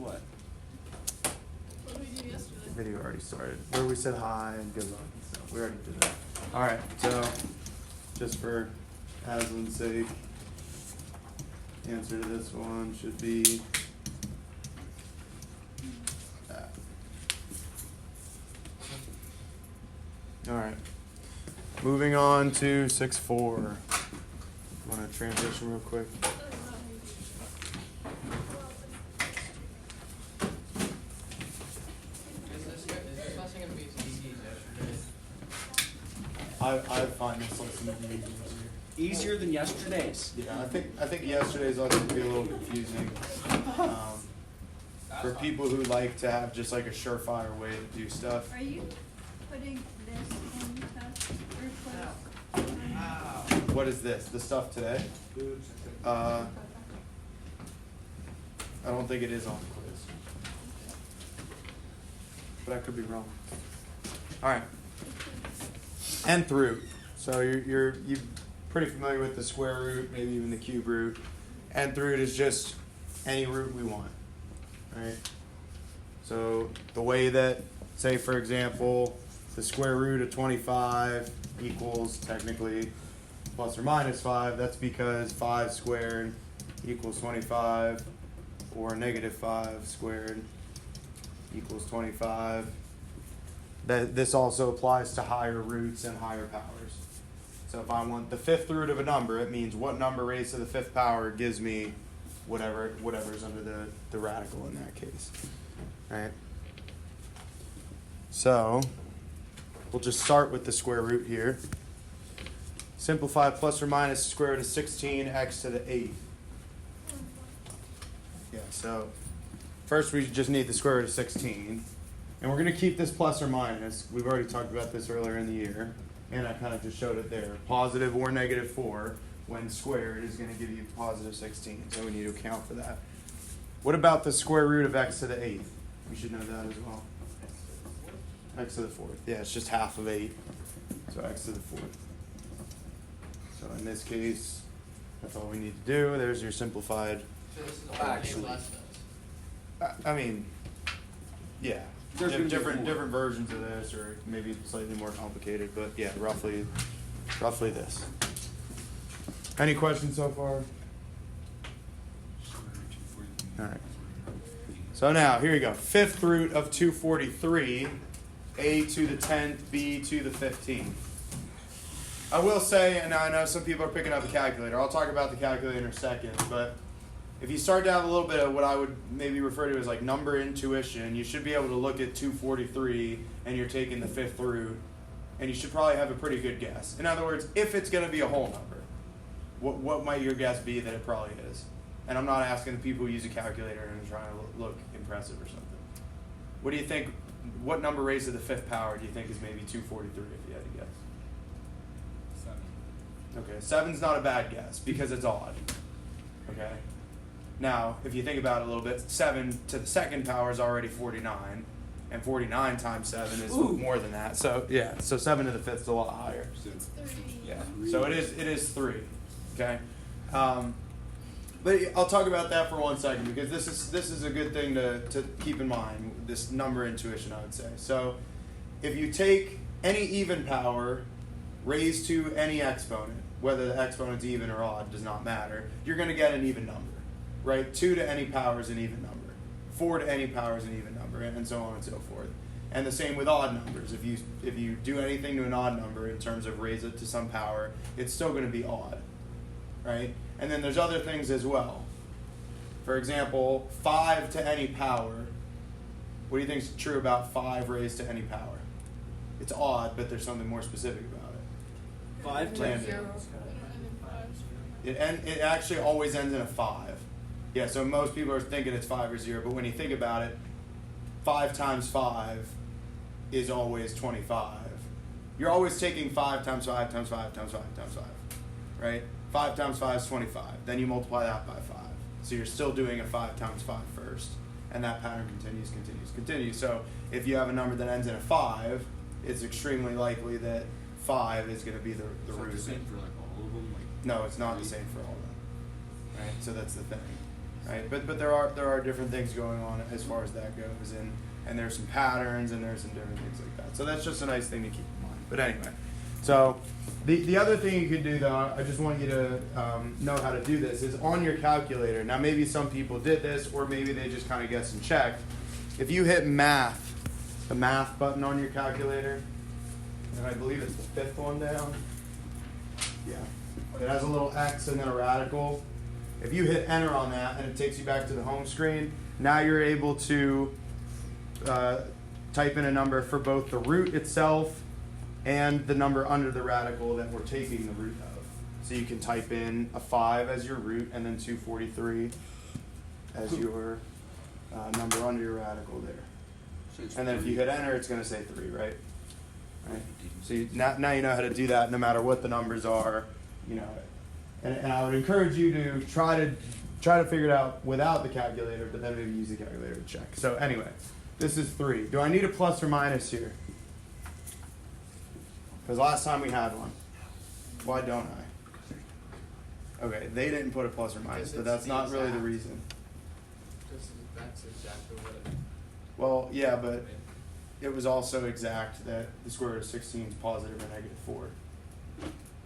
What? What did we do yesterday? The video already started. Where we said hi and good luck and stuff. We already did that. Alright, so just for Aslan's sake, the answer to this one should be that. Alright. Moving on to 6-4. Want to transition real quick? I find this lesson to be Easier than yesterday's. Yeah, I think yesterday's lesson could be a little confusing for people who like to have just like a surefire way to do stuff. Are you putting this in test or put? What is this? The stuff today? I don't think it is on the quiz, but I could be wrong. All right. Nth root. So you're pretty familiar with the square root, maybe even the cube root. Nth root is just any root we want, right? So the way that, say for example, the square root of 25 equals technically plus or minus 5, that's because 5 squared equals 25, or negative 5 squared equals 25. This also applies to higher roots and higher powers. So if I want the fifth root of a number, it means what number raised to the fifth power gives me whatever's under the radical in that case. Right? So we'll just start with the square root here. Simplify plus or minus the square root of 16 x to the 8th. Yeah, so first we just need the square root of 16. And we're going to keep this plus or minus. We've already talked about this earlier in the year. And I kind of just showed it there. Positive or negative 4 when squared is going to give you positive 16. So we need to account for that. What about the square root of x to the 8th? We should know that as well. X to the 4th. Yeah, it's just half of 8. So x to the 4th. So in this case, that's all we need to do. There's your simplified. So this is all Actually. less I mean, yeah. There's gonna be Different more. versions of this, or maybe slightly more complicated, but yeah, roughly this. Any questions so far? All right. So now, here you go. Fifth root of 243, a to the 10th, b to the 15th. I will say, and I know some people are picking up a calculator. I'll talk about the calculator in a second, but if you start to have a little bit of what I would maybe refer to as like number intuition, you should be able to look at 243 and you're taking the fifth root, and you should probably have a pretty good guess. In other words, if it's going to be a whole number, what might your guess be that it probably is? And I'm not asking the people who use a calculator and trying to look impressive or something. What do you think, what number raised to the fifth power do you think is maybe 243 if you had to guess? 7. Okay, 7's not a bad guess because it's odd. Okay? Now, if you think about it a little bit, 7 to the second power is already 49, and 49 times 7 is more than that. So, yeah, so 7 to the fifth is a lot higher. 30. Yeah, so it is 3, okay? But I'll talk about that for 1 second because this is a good thing to keep in mind, this number intuition, I would say. So if you take any even power raised to any exponent, whether the exponent's even or odd, does not matter, you're going to get an even number, right? 2 to any power is an even number. 4 to any power is an even number, and so on and so forth. And the same with odd numbers. If you do anything to an odd number in terms of raise it to some power, it's still going to be odd, right? And then there's other things as well. For example, 5 to any power. What do you think is true about 5 raised to any power? It's odd, but there's something more specific about it. 5 to Landon. 0. It actually always ends in a 5. Yeah, so most people are thinking it's 5 or 0, but when you think about it, 5 times 5 is always 25. You're always taking 5 times 5 times 5 times 5 times 5, right? 5 times 5 is 25. Then you multiply that by 5. So you're still doing a 5 times 5 first. And that pattern continues. So if you have a number that ends in a 5, it's extremely likely that 5 is going to be the Is that root. the same for like all of them? Like No, it's not the 3? same for all of them. Right? So that's the thing. right? But there are different things going on as far as that goes, and there's some patterns and there's some different things like that. So that's just a nice thing to keep in mind. But anyway, so the other thing you could do though, I just want you to know how to do this, is on your calculator. Now maybe some people did this, or maybe they just kind of guessed and checked. If you hit math, the math button on your calculator, and I believe it's the fifth one down. Yeah. It has a little X and then a radical. If you hit enter on that and it takes you back to the home screen, now you're able to type in a number for both the root itself and the number under the radical that we're taking the root of. So you can type in a 5 as your root and then 243 as your number under your radical there. And then if you hit enter, it's going to say 3, right? Right. So now you know how to do that no matter what the numbers are, you know. And I would encourage you to try to figure it out without the calculator, but then maybe use the calculator to check. So anyway, this is 3. Do I need a plus or minus here? Because last time we had one. Why don't I? Okay, they didn't put a plus or minus, but that's not really the reason. That's exactly what it. Well, yeah, but it was also exact that the square root of 16 is positive or negative 4.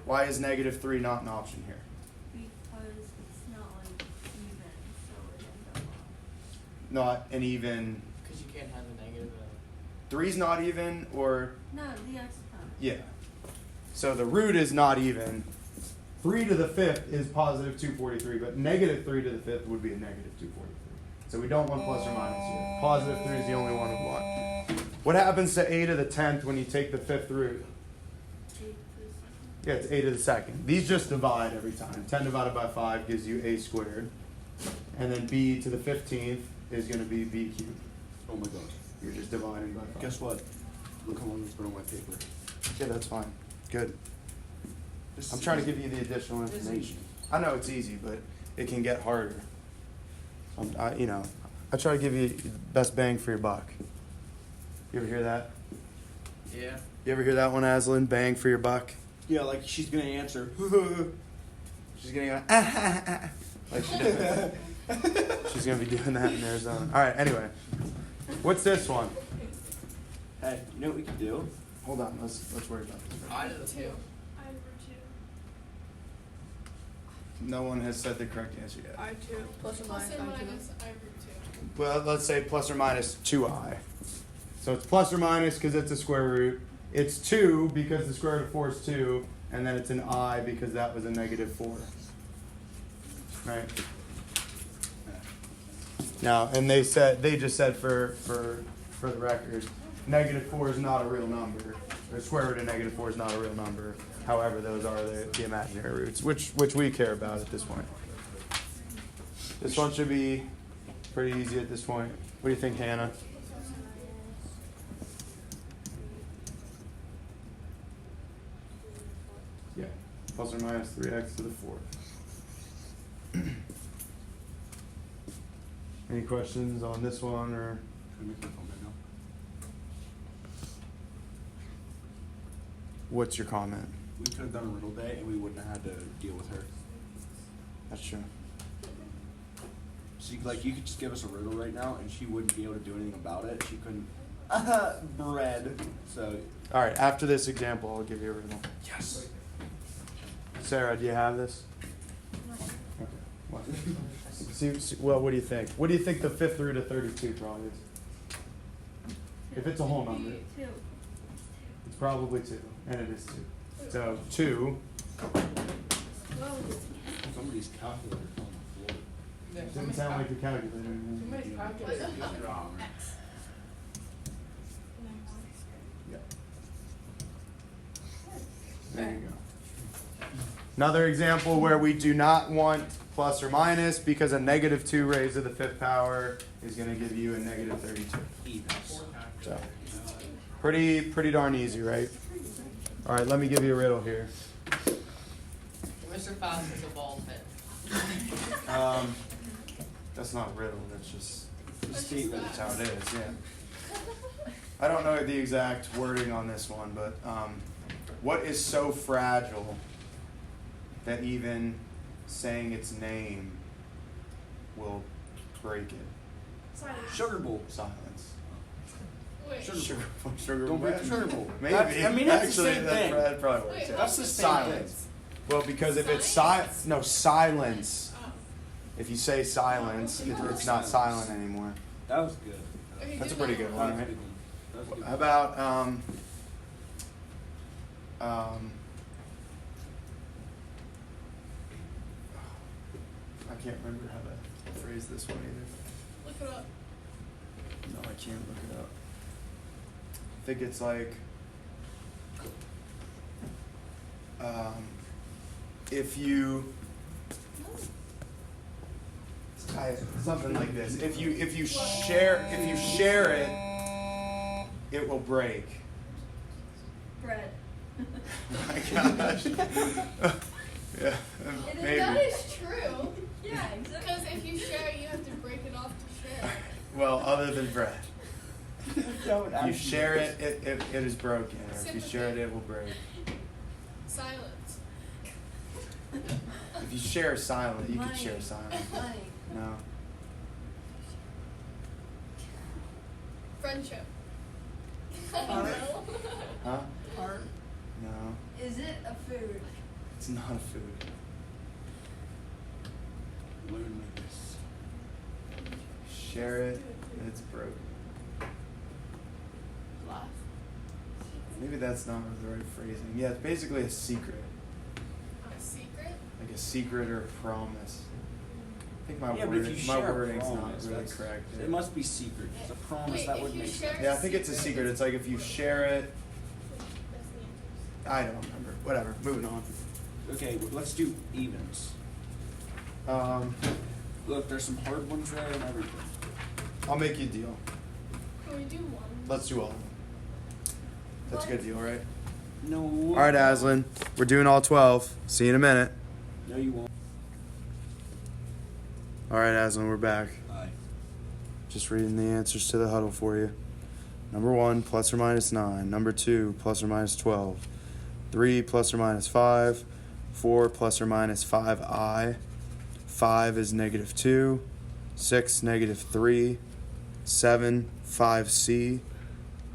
Why is negative 3 not an option here? Because it's not like even, so it ends up off. Not an even. Because you can't have a negative. 3's not even, or No, the exponent. yeah. So the root is not even. 3 to the 5th is positive 243, but negative 3 to the 5th would be a negative 243. So we don't want plus or minus here. Positive 3 is the only one we want. What happens to a to the 10th when you take the 5th root? 8 to the second. Yeah, it's a to the 2nd. These just divide every time. 10 divided by 5 gives you a squared. And then b to the 15th is going to be b cubed. Oh my god. You're just dividing by 5. Guess what? Look how long it's been on my paper. Yeah, that's fine. Good. This I'm is trying to easy. give you the additional This is information. easy. I know it's easy, but it can get harder. I try to give you the best bang for your buck. You ever hear that? Yeah. You ever hear that one, Aslan? Bang for your buck? Yeah, like she's gonna answer. She's gonna go, like she did. She's gonna be doing that in Arizona. All right. Anyway, what's this one? Hey, you know what we can do? Hold on. Let's worry about this. I did it too. I over 2. No one has said the correct answer yet. I two plus or Plus minus and I two. minus, I root two. Well, let's say plus or minus 2i. So it's plus or minus because it's a square root. It's 2 because the square root of 4 is 2. And then it's an I because that was a negative 4. Right? Now, and they just said for the record, negative 4 is not a real number. The square root of negative 4 is not a real number. However, those are the imaginary roots, which we care about at this point. This one should be pretty easy at this point. What do you think, Hannah? Yeah, plus or minus 3x to the 4th. Any questions on this one, or? Can we make my phone right now? What's your comment? We could have done a riddle day and we wouldn't have had to deal with her. That's true. So you could just give us a riddle right now and she wouldn't be able to do anything about it. She couldn't bread. So All right, after this example, I'll give you a riddle. yes. Sarah, do you have this? Okay. What? Well, what do you think? What do you think the 5th root of 32 probably is? If it's a whole number, 2. it's probably 2, and it is 2. So 2. Somebody's calculator on the floor. Yeah, Didn't sound like a calculator. somebody's calculator is wrong. Yeah. There you go. Another example where we do not want plus or minus because a negative 2 raised to the 5th power is going to give you a negative 32. So, pretty darn easy, right? All right, let me give you a riddle here. Mr. Faust is a bald head. That's not a riddle. That's just a statement. That's how it is. Yeah. I don't know the exact wording on this one, but what is so fragile that even saying its name will break it. Silence. Sugar bowl. Silence. Wait. Sugar Sugar Don't break bread? the sugar bowl. Maybe. That's- I mean, that's the Actually, same that thing. That probably works. Wait, yeah. That's the same Silence. Well, because if it's silence, no silence. Oh. If you say silence, it's not silent anymore. That was good. Okay, That's do a pretty that good one. one, right? That was a good How about I can't remember how to phrase this one either. Look it up. No, I can't look it up. I think it's like if you something like this. If you share it, it will break. Bread. My gosh. Yeah, maybe. That is true. Yeah, exactly. Because if you share it, you have to break it off to share. Well, other than bread. That would If you actually share be it is broken. Or if you share it, it will break. Silence. If you share silent, you can Money. share silent. Money. No. Friendship. Heart. No. Huh? Heart. No. Is it a food? It's not a food. Loneliness. Share it, it's broken. Laugh. Maybe that's not the right phrasing. Yeah, it's basically a secret. A secret? Like a secret or a promise. I think my Yeah, but if you share a wording's not promise, really that's- correct. It must be secret. It's a promise Wait, that if would you make share- sense. Yeah, I think it's a secret. It's like if you share it, I don't remember. Whatever. Moving on. Okay, let's do evens. Look, there's some hard ones there and everything. I'll make you a deal. Can we do one? Let's do all of them. That's a good deal, right? No. All right, Aslan. We're doing all 12. See you in a minute. No, you won't. All right, Aslan, we're back. Aye. Just reading the answers to the huddle for you. Number 1, plus or minus 9. Number 2, plus or minus 12. 3, plus or minus 5. 4, plus or minus 5i. 5 is negative 2. 6, negative 3. 7, 5c.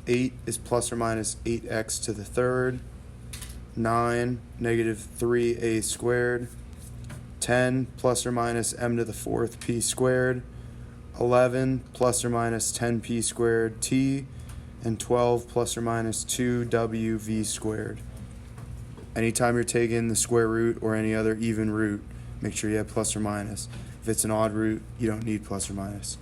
8 is plus or minus 8x to the third. 9, negative 3a squared. 10, plus or minus m to the fourth p squared. 11, plus or minus 10p squared t. And 12, plus or minus 2wv squared. Anytime you're taking the square root or any other even root, make sure you have plus or minus. If it's an odd root, you don't need plus or minus.